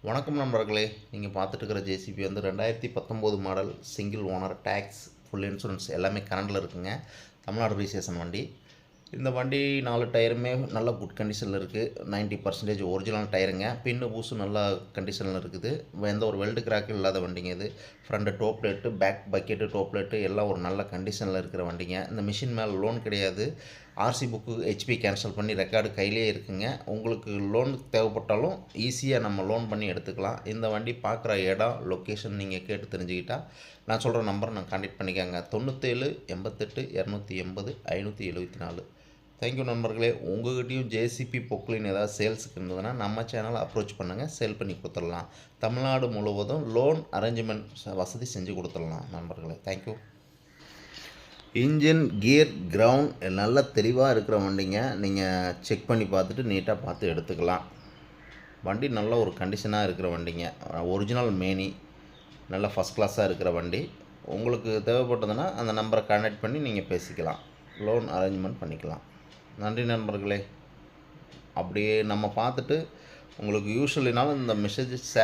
வணக்கம் நண்பர்களே, நீங்கள் பார்த்துட்டு இருக்கிற ஜேசிபி வந்து 2019 model single owner tax full insurance எல்லாமே கரண்டில் இருக்குங்க. தமிழ்நாடு ரிஜிஸ்ட்ரேஷன் வண்டி. இந்த வண்டி 4 டயருமே நல்ல குட் கண்டிஷனில் இருக்குது. 90% ஒரிஜினல் டயருங்க. பின்னு பூசு நல்ல கண்டிஷனில் இருக்குது. எந்த ஒரு வெல்டு கிராக்கும் இல்லாத வண்டிங்க இது. Front tow plate, back bucket, tow plate எல்லாம் ஒரு நல்ல கண்டிஷனில் இருக்கிற வண்டிங்க. இந்த மிஷின் மேலே லோன் கிடையாது. ஆர்சி புக்கு ஹெச்பி கேன்சல் பண்ணி ரெக்கார்டு கையிலே இருக்குங்க. உங்களுக்கு லோன் தேவைப்பட்டாலும் ஈஸியாக நம்ம லோன் பண்ணி எடுத்துக்கலாம். இந்த வண்டி பார்க்குற இடம், லொக்கேஷன் நீங்கள் கேட்டு தெரிஞ்சுக்கிட்டால் நான் சொல்கிற நம்பரை நான் கான்டாக்ட் பண்ணிக்கோங்க. 97 88 280 574. தேங்க்யூ நண்பர்களே. உங்கள்கிட்டையும் ஜேசிபி பொக்லின் ஏதாவது சேல்ஸுக்கு இருந்ததுன்னா நம்ம சேனலை அப்ரோச் பண்ணுங்கள். சேல் பண்ணி கொடுத்துடலாம். தமிழ்நாடு முழுவதும் லோன் அரேஞ்ச்மெண்ட் வசதி செஞ்சு கொடுத்துடலாம் நண்பர்களே. தேங்க்யூ. இன்ஜின், கியர், கிரவுண்ட் நல்லா தெளிவாக இருக்கிற வண்டிங்க. நீங்கள் செக் பண்ணி பார்த்துட்டு நீட்டாக பார்த்து எடுத்துக்கலாம். வண்டி நல்ல ஒரு கண்டிஷனாக இருக்கிற வண்டிங்க. ஒரிஜினல் மேனி, நல்ல ஃபஸ்ட் கிளாஸாக இருக்கிற வண்டி. உங்களுக்கு தேவைப்பட்டதுன்னா அந்த நம்பரை கான்டாக்ட் பண்ணி நீங்கள் பேசிக்கலாம். லோன் அரேஞ்ச்மெண்ட் பண்ணிக்கலாம். நன்றி நண்பர்களே. அப்படியே நம்ம பார்த்துட்டு உங்களுக்கு யூஸ்வலினாலும் இந்த மெசேஜ் ஷேர்